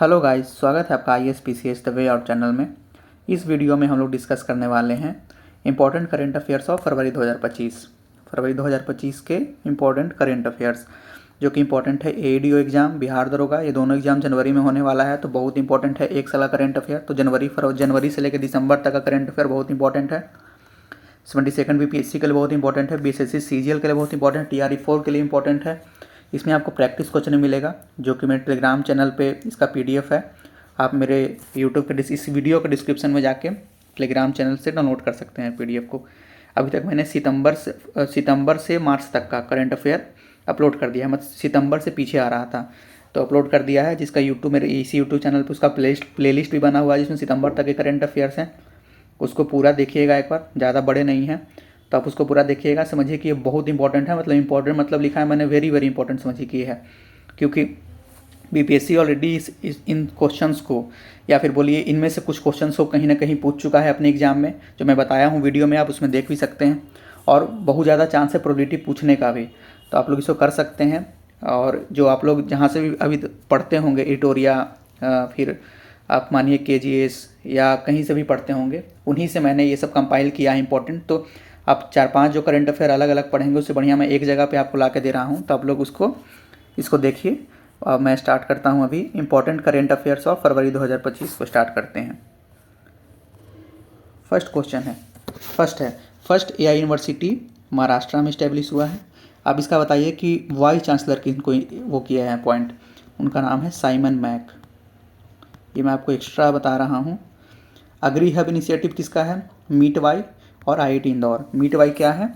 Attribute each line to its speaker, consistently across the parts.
Speaker 1: Hello guys, स्वागत है आपका ISPCS the way out channel में। इस वीडियो में हम लोग डिस्कस करने वाले हैं important current affairs of February 2025 के इंपॉर्टेंट करेंट अफेयर्स जो कि इंपॉर्टेंट है। AADO एग्जाम, बिहार दरोगा, ये दोनों एग्जाम जनवरी में होने वाला है, तो बहुत इंपॉर्टेंट है एक साल का करेंट अफेयर। तो जनवरी से लेकर दिसंबर तक का करेंट अफेयर बहुत इंपॉर्टेंट है। 72nd BPSC के लिए बहुत इंपॉर्टेंट है, BSSC CGL के लिए बहुत इंपॉर्टेंट है, TRE4 के लिए इंपॉर्टेंट है। इसमें आपको प्रैक्टिस क्वेश्चन मिलेगा जो कि मेरे टेलीग्राम चैनल पे इसका PDF है। आप मेरे यूट्यूब के इस वीडियो के डिस्क्रिप्शन में जाके टेलीग्राम चैनल से डाउनलोड कर सकते हैं PDF को। अभी तक मैंने सितंबर से मार्च तक का करंट अफेयर अपलोड कर दिया है। मतलब सितंबर से पीछे आ रहा था तो अपलोड कर दिया है, जिसका मेरे इसी यूट्यूब चैनल पर उसका प्लेलिस्ट भी बना हुआ है जिसमें सितंबर तक के करंट अफेयर्स हैं। उसको पूरा देखिएगा एक बार, ज़्यादा बड़े नहीं हैं तो आप उसको पूरा देखिएगा। समझिए कि ये बहुत इंपॉर्टेंट है, मतलब इंपॉर्टेंट मतलब लिखा है मैंने वेरी वेरी इंपॉर्टेंट समझिए कि ये है, क्योंकि BPSC ऑलरेडी इन क्वेश्चंस को या फिर बोलिए इनमें से कुछ क्वेश्चंस को कहीं ना कहीं पूछ चुका है अपने एग्जाम में, जो मैं बताया हूँ वीडियो में, आप उसमें देख भी सकते हैं। और बहुत ज़्यादा चांस है प्रोबेबिलिटी पूछने का भी, तो आप लोग इसको कर सकते हैं। और जो आप लोग जहाँ से भी अभी पढ़ते होंगे एडिटोरिया, फिर आप मानिए KGS या कहीं से भी पढ़ते होंगे, उन्हीं से मैंने ये सब कंपाइल किया है इंपॉर्टेंट। तो आप 4-5 जो करंट अफेयर अलग अलग पढ़ेंगे उससे बढ़िया मैं एक जगह पे आपको ला के दे रहा हूँ, तो आप लोग इसको देखिए। और मैं स्टार्ट करता हूँ अभी important current affairs of February 2025 को स्टार्ट करते हैं। फर्स्ट क्वेश्चन है, फर्स्ट AI यूनिवर्सिटी महाराष्ट्र में इस्टेब्लिश हुआ है। अब इसका बताइए कि वाइस चांसलर किनको वो किया है अपॉइंट। उनका नाम है साइमन मैक। ये मैं आपको एक्स्ट्रा बता रहा हूँ। अग्री हब इनिशिएटिव किसका है? मीट वाई और IIT इंदौर। मीट वाई क्या है?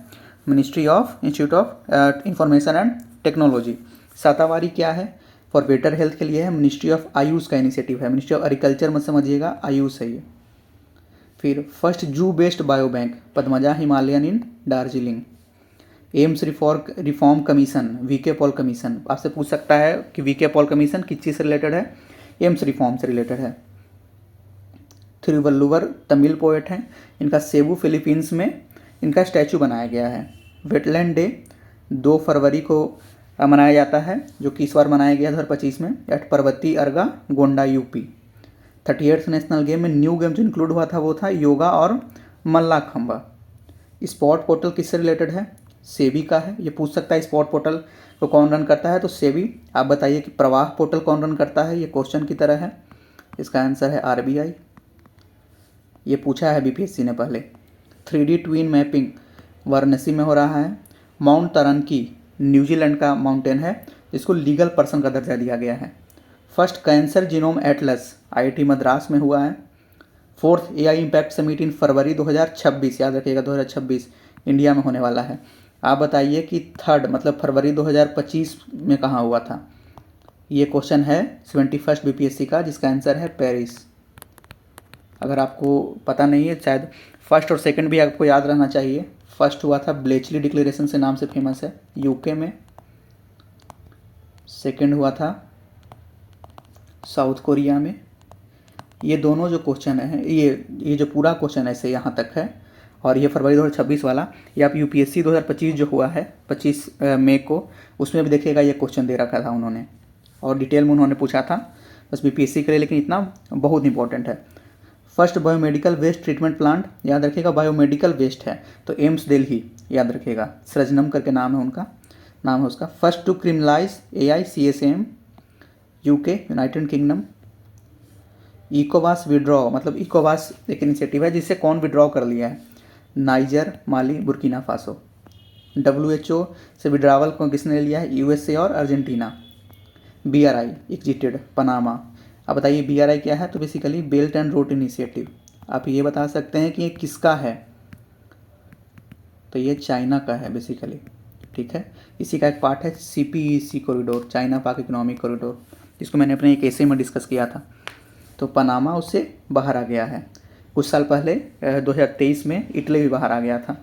Speaker 1: Ministry of institute of information and technology. सातावारी क्या है? फॉर बेटर हेल्थ के लिए है, मिनिस्ट्री ऑफ आयुष का इनिशिएटिव है, मिनिस्ट्री ऑफ एग्रीकल्चर मत समझिएगा, आयुष है ये। फिर first zoo based bio bank Padmaja Himalayan in Darjeeling. AIIMS reform commission, VK Paul commission. आपसे पूछ सकता है कि VK पॉल कमीशन किस चीज़ से रिलेटेड है? एम्स रिफॉर्म से रिलेटेड है। थिरुवल्लुवर तमिल पोएट हैं, इनका सेबू फिलीपींस में इनका स्टैचू बनाया गया है। वेटलैंड डे 2 फरवरी को मनाया जाता है, जो कि इस बार मनाया गया 2025 में at Parvati Arga Gonda UP। 38th national game में न्यू गेम जो इंक्लूड हुआ था वो था योगा और मल्लाखंबा। स्पॉट पोर्टल किससे रिलेटेड है? सेबी का है। ये पूछ सकता है स्पॉट पोर्टल को कौन रन करता है, तो सेबी। आप बताइए कि प्रवाह पोर्टल कौन रन करता है, ये क्वेश्चन की तरह है। इसका आंसर है RBI। ये पूछा है BPSC ने पहले। 3D ट्विन मैपिंग वाराणसी में हो रहा है। माउंट तरनकी न्यूजीलैंड का माउंटेन है, जिसको लीगल पर्सन का दर्जा दिया गया है। First cancer genome atlas IIT Madras में हुआ है। 4th AI impact summit in February 2026, याद रखिएगा 2026 इंडिया में होने वाला है। आप बताइए कि थर्ड मतलब फरवरी 2025 में कहाँ हुआ था। ये क्वेश्चन है 71st BPSC का, जिसका आंसर है पेरिस। अगर आपको पता नहीं है, शायद फर्स्ट और सेकंड भी आपको याद रहना चाहिए। फर्स्ट हुआ था ब्लेचली डिक्लेरेशन से नाम से फेमस है UK में। सेकंड हुआ था साउथ कोरिया में। ये दोनों जो क्वेश्चन है, ये जो पूरा क्वेश्चन ऐसे यहाँ तक है, और ये फरवरी 2026 वाला, ये आप UPSC 2025 जो हुआ है 25 मई को, उसमें भी देखिएगा ये क्वेश्चन दे रखा था उन्होंने, और डिटेल में उन्होंने पूछा था बस BPSC के लिए, लेकिन इतना बहुत इंपॉर्टेंट है। First biomedical waste treatment plant, याद रखिएगा बायोमेडिकल वेस्ट है तो एम्स दिल्ली, याद रखिएगा। सृजनम करके नाम है उसका। First to criminalize AI CSAM UK United Kingdom. इकोवास विड्रॉ, मतलब इकोवास एक इनिशिएटिव है जिससे कौन विड्रॉ कर लिया है? Niger, Mali, Burkina Faso. WHO से विड्रावल को किसने लिया है? USA और अर्जेंटीना। BRI exerted Panama. अब बताइए BRI क्या है? तो basically belt and road initiative. आप ये बता सकते हैं कि ये किसका है, तो ये चाइना का है बेसिकली, ठीक है। इसी का एक पार्ट है CPEC कॉरिडोर, चाइना पाक इकोनॉमिक कॉरिडोर, जिसको मैंने अपने एक ऐसे में डिस्कस किया था। तो पनामा उससे बाहर आ गया है। कुछ साल पहले 2023 में इटली भी बाहर आ गया था।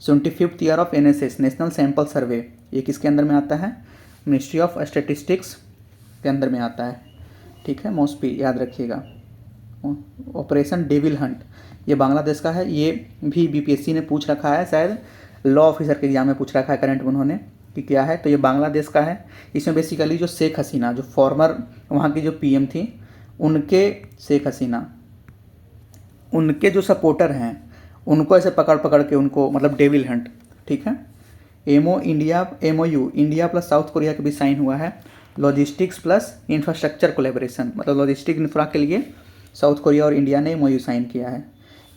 Speaker 1: 75th year of NSS national sample survey, ये किसके अंदर में आता है? मिनिस्ट्री ऑफ स्टैटिस्टिक्स के अंदर में आता है, ठीक है। मॉस्पी, याद रखिएगा। ऑपरेशन डेविल हंट, ये बांग्लादेश का है। ये भी BPSC ने पूछ रखा है, शायद लॉ ऑफिसर के एग्जाम में पूछ रखा है करंट में उन्होंने कि क्या है, तो ये बांग्लादेश का है। इसमें बेसिकली जो शेख हसीना, जो फॉर्मर वहाँ की जो PM थी, उनके शेख हसीना, उनके जो सपोर्टर हैं उनको ऐसे पकड़ पकड़ के उनको, मतलब डेविल हंट, ठीक है। MOU India plus south Korea के बीच साइन हुआ है। लॉजिस्टिक्स प्लस इंफ्रास्ट्रक्चर कोलेबोरेशन, मतलब लॉजिस्टिक इंफ्रा के लिए साउथ कोरिया और इंडिया ने एमओयू साइन किया है।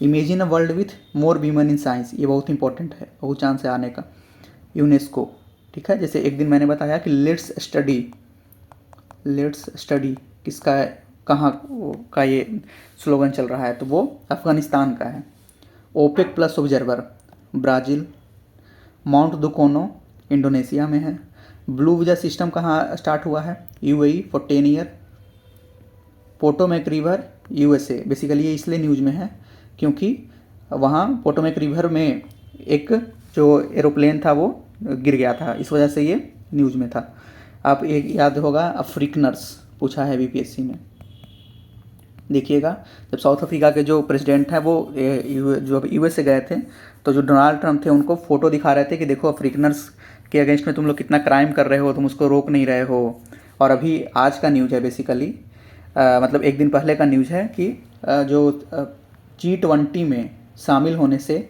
Speaker 1: Imagine a world with more women in science, ये बहुत इंपॉर्टेंट है, बहुत चांस है आने का। यूनेस्को, ठीक है। जैसे एक दिन मैंने बताया कि लेट्स स्टडी किसका है, कहाँ का ये स्लोगन चल रहा है, तो वो अफ़गानिस्तान का है। OPEC plus observer Brazil. Mount Dukono Indonesia में है। ब्लू वीज़ा सिस्टम कहाँ स्टार्ट हुआ है, UAE for 10 year. Potomac river USA, basically ये इसलिए न्यूज़ में है क्योंकि वहाँ पोटोमैक रिवर में एक जो एरोप्लेन था वो गिर गया था, इस वजह से ये न्यूज़ में था। आप एक याद होगा अफ्रीकनर्स पूछा है बीपीएससी में, देखिएगा। जब साउथ अफ्रीका के जो प्रेसिडेंट हैं वो जो यूएस से गए थे, तो जो डोनाल्ड ट्रंप थे उनको फ़ोटो दिखा रहे थे कि देखो अफ्रीकनर्स के अगेंस्ट में तुम लोग कितना क्राइम कर रहे हो, तुम उसको रोक नहीं रहे हो। और अभी आज का न्यूज़ है बेसिकली, मतलब एक दिन पहले का न्यूज़ है कि जो G20 में शामिल होने से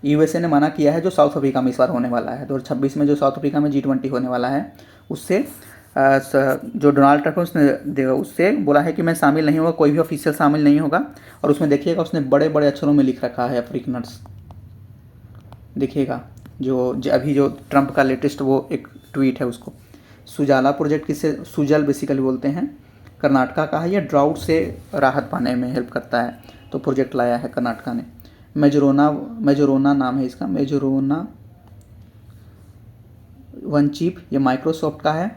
Speaker 1: यूएसए ने मना किया है, जो साउथ अफ्रीका में इस बार होने वाला है 2026 में, जो साउथ अफ्रीका में G20 होने वाला है, उससे जो डोनाल्ड ट्रंप उससे बोला है कि मैं शामिल नहीं होगा, कोई भी ऑफिशियल शामिल नहीं होगा। और उसमें देखिएगा उसने बड़े बड़े अक्षरों में लिख रखा है अफ्रीकनर्स, देखिएगा। जो अभी जो ट्रंप का लेटेस्ट वो एक ट्वीट है उसको। सुजाला प्रोजेक्ट किसे सुजल बेसिकली बोलते हैं, कर्नाटका का है, ये ड्राउट से राहत पाने में हेल्प करता है, तो प्रोजेक्ट लाया है कर्नाटका ने। मेजोरोना नाम है इसका, मेजोरोना वन चिप, ये माइक्रोसॉफ्ट का है।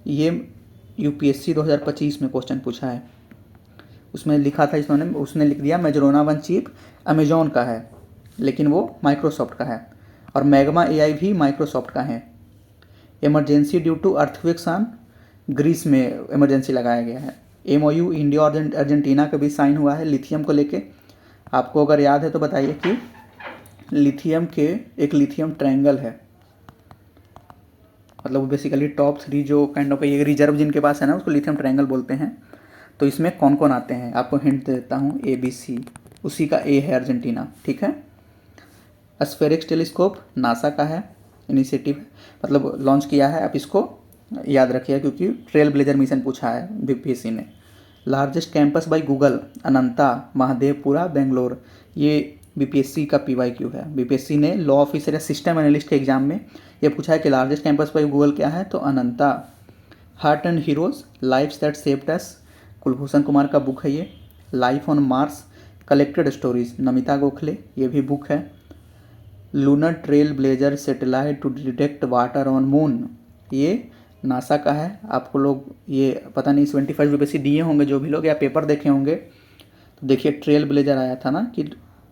Speaker 1: ये यूपीएससी 2025 में क्वेश्चन पूछा है, उसमें लिखा था उसने लिख दिया मेजरोना वन चिप अमेजोन का है, लेकिन वो माइक्रोसॉफ्ट का है। और मैग्मा एआई भी माइक्रोसॉफ्ट का है। Emergency due to earthquakes on Greece में इमरजेंसी लगाया गया है। एमओयू इंडिया और अर्जेंटीना के बीच साइन हुआ है लिथियम को लेके। आपको अगर याद है तो बताइए कि लिथियम के एक लिथियम ट्रायंगल है, मतलब बेसिकली टॉप 3 जो काइंड ऑफ ये रिजर्व जिनके पास है ना, उसको लिथियम ट्रायंगल बोलते हैं। तो इसमें कौन कौन आते हैं आपको हिंट दे देता हूँ, ABC, उसी का A है अर्जेंटीना, ठीक है। एस्फेरिक्स टेलीस्कोप नासा का है, इनिशिएटिव मतलब लॉन्च किया है, आप इसको याद रखिए क्योंकि ट्रेल ब्लेजर मिशन पूछा है बीपीएससी ने। लार्जेस्ट कैंपस बाय गूगल अनंता महादेवपुरा बेंगलोर, ये बीपीएससी का PYQ है। बीपीएससी ने लॉ ऑफिसर या सिस्टम एनालिस्ट के एग्जाम में ये पूछा है कि लार्जेस्ट कैंपस बाय गूगल क्या है, तो Ananta. Heart and heroes lifes that saved us, Kulbhushan Kumar का बुक है ये। Life on Mars collected stories Namita Gokhale, ये भी बुक है। Lunar trail blazer satellite to detect water on moon, ये नासा का है। आपको लोग ये पता नहीं 75 यूपीएससी दिए होंगे जो भी लोग, या पेपर देखे होंगे, तो देखिए ट्रेल ब्लेजर आया था ना, कि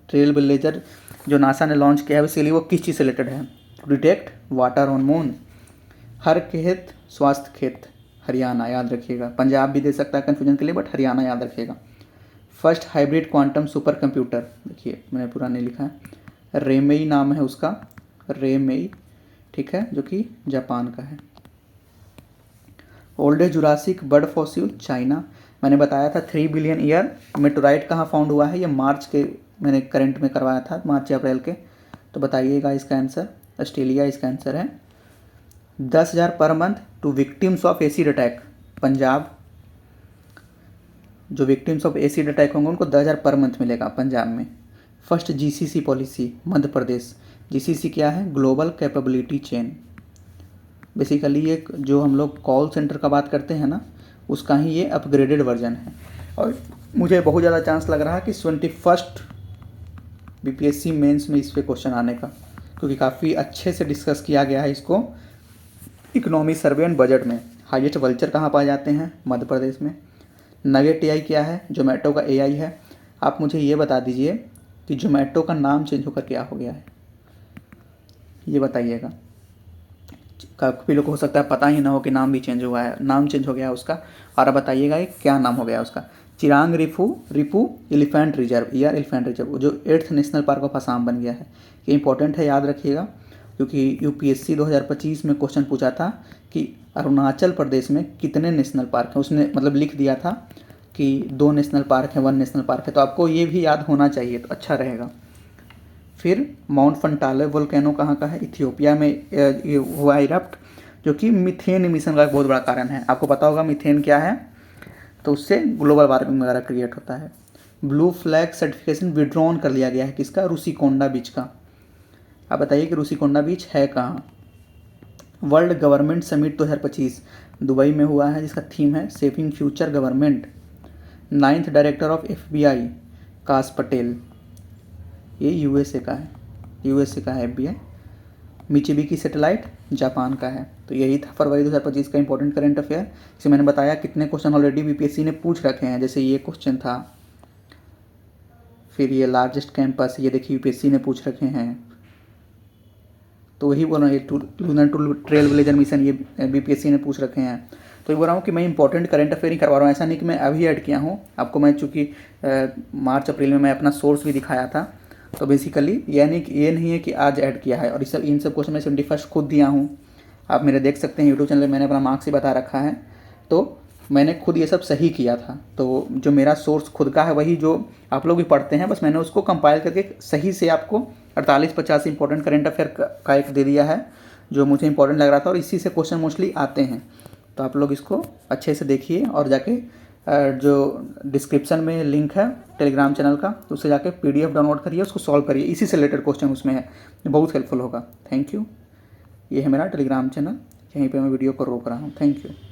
Speaker 1: ट्रेल ब्लेजर जो नासा ने लॉन्च किया है उसके लिए वो किस चीज़ से रिलेटेड है, to detect water on moon. हर खेत स्वास्थ्य खेत हरियाणा, याद रखिएगा। पंजाब भी दे सकता है कन्फ्यूजन के लिए, बट हरियाणा याद रखिएगा। First hybrid quantum super computer, देखिए मैंने पूरा नहीं लिखा है, रेमेई नाम है उसका, रेमेई, ठीक है, जो कि जापान का है। Oldest Jurassic bird fossil China, मैंने बताया था 3 बिलियन ईयर। मेटोराइट कहाँ फाउंड हुआ है, ये मार्च के मैंने करंट में करवाया था, मार्च या अप्रैल के, तो बताइएगा इसका आंसर। ऑस्ट्रेलिया इसका आंसर है। 10,000 per month to victims of acid attack, Punjab, जो विक्टिम्स ऑफ एसिड अटैक होंगे उनको 10,000 पर मंथ मिलेगा पंजाब में। First GCC policy Madhya Pradesh, GCC क्या है, ग्लोबल कैपेबिलिटी चेन। बेसिकली ये जो हम लोग कॉल सेंटर का बात करते हैं ना, उसका ही ये अपग्रेडेड वर्जन है। और मुझे बहुत ज़्यादा चांस लग रहा है कि 21st बीपीएससी मेंस में इस पे क्वेश्चन आने का, क्योंकि काफ़ी अच्छे से डिस्कस किया गया है इसको इकोनॉमी सर्वे एंड बजट में। हाईएस्ट वल्चर कहाँ पाए जाते हैं, मध्य प्रदेश में। नगेट AI क्या है, जोमेटो का AI है। आप मुझे ये बता दीजिए कि जोमेटो का नाम चेंज होकर क्या हो गया है, ये बताइएगा। काफ़ी लोग को हो सकता है पता ही ना हो कि नाम भी चेंज हुआ है, नाम चेंज हो गया है उसका, और अब बताइएगा ये क्या नाम हो गया उसका। चिरांग रिपू एलिफेंट रिजर्व या एलिफेंट रिजर्व, जो 8th national park of Assam बन गया है। ये इंपॉर्टेंट है, याद रखिएगा, क्योंकि यूपीएससी 2025 में क्वेश्चन पूछा था कि अरुणाचल प्रदेश में कितने नेशनल पार्क हैं, उसने मतलब लिख दिया था कि 2 नेशनल पार्क है, 1 नेशनल पार्क है, तो आपको ये भी याद होना चाहिए तो अच्छा रहेगा। फिर माउंट फंटाले वोल्केनो कहाँ का है? इथियोपिया में ये हुआ इरप्ट, जो कि मीथेन इमिशन का एक बहुत बड़ा कारण है। आपको पता होगा मीथेन क्या है, तो उससे ग्लोबल वार्मिंग वगैरह क्रिएट होता है। ब्लू फ्लैग सर्टिफिकेशन विड्रॉन कर लिया गया है किसका? रूसीकोंडा बीच का। आप बताइए कि रूसीकोंडा बीच है कहाँ? वर्ल्ड गवर्नमेंट समिट 2025 दुबई में हुआ है, जिसका थीम है saving future government. 9th director of FBI काश पटेल, ये यूएसए का है FBI। मिचिबिकी सैटेलाइट जापान का है। तो यही था फरवरी 2025 का इंपॉर्टेंट करंट अफेयर। जिसे मैंने बताया कितने क्वेश्चन ऑलरेडी बीपीएससी ने पूछ रखे हैं, जैसे ये क्वेश्चन था, फिर ये लार्जेस्ट कैंपस, ये देखिए यूपीएससी ने पूछ रखे हैं। तो वही बोल रहा हूँ, ये लूनर ट्रेल ब्लेजर मिशन ये बीपीएससी ने पूछ रखे हैं। तो ये बोल रहा हूँ कि मैं इंपॉर्टेंट करंट अफेयर ही करवा रहा हूँ, ऐसा नहीं कि मैं अभी ऐड किया हूँ आपको। मैं चूँकि मार्च अप्रैल में मैं अपना सोर्स भी दिखाया था, तो बेसिकली ये नहीं है कि आज ऐड किया है। और इन सब क्वेश्चन मैं 71 खुद दिया हूँ, आप मेरे देख सकते हैं यूट्यूब चैनल में, मैंने अपना मार्क्स ही बता रखा है। तो मैंने खुद ये सब सही किया था, तो जो मेरा सोर्स खुद का है वही जो आप लोग भी पढ़ते हैं, बस मैंने उसको कंपाइल करके सही से आपको 48-50 इंपॉर्टेंट करंट अफेयर का एक दे दिया है, जो मुझे इंपॉर्टेंट लग रहा था, और इसी से क्वेश्चन मोस्टली आते हैं। तो आप लोग इसको अच्छे से देखिए, और जाके जो डिस्क्रिप्शन में लिंक है टेलीग्राम चैनल का, तो उससे जाके PDF डाउनलोड करिए, उसको सॉल्व करिए, इसी से रिलेटेड क्वेश्चन उसमें है, बहुत हेल्पफुल होगा। Thank you. ये है मेरा टेलीग्राम चैनल, यहीं पे मैं वीडियो को रोक रहा हूँ। Thank you.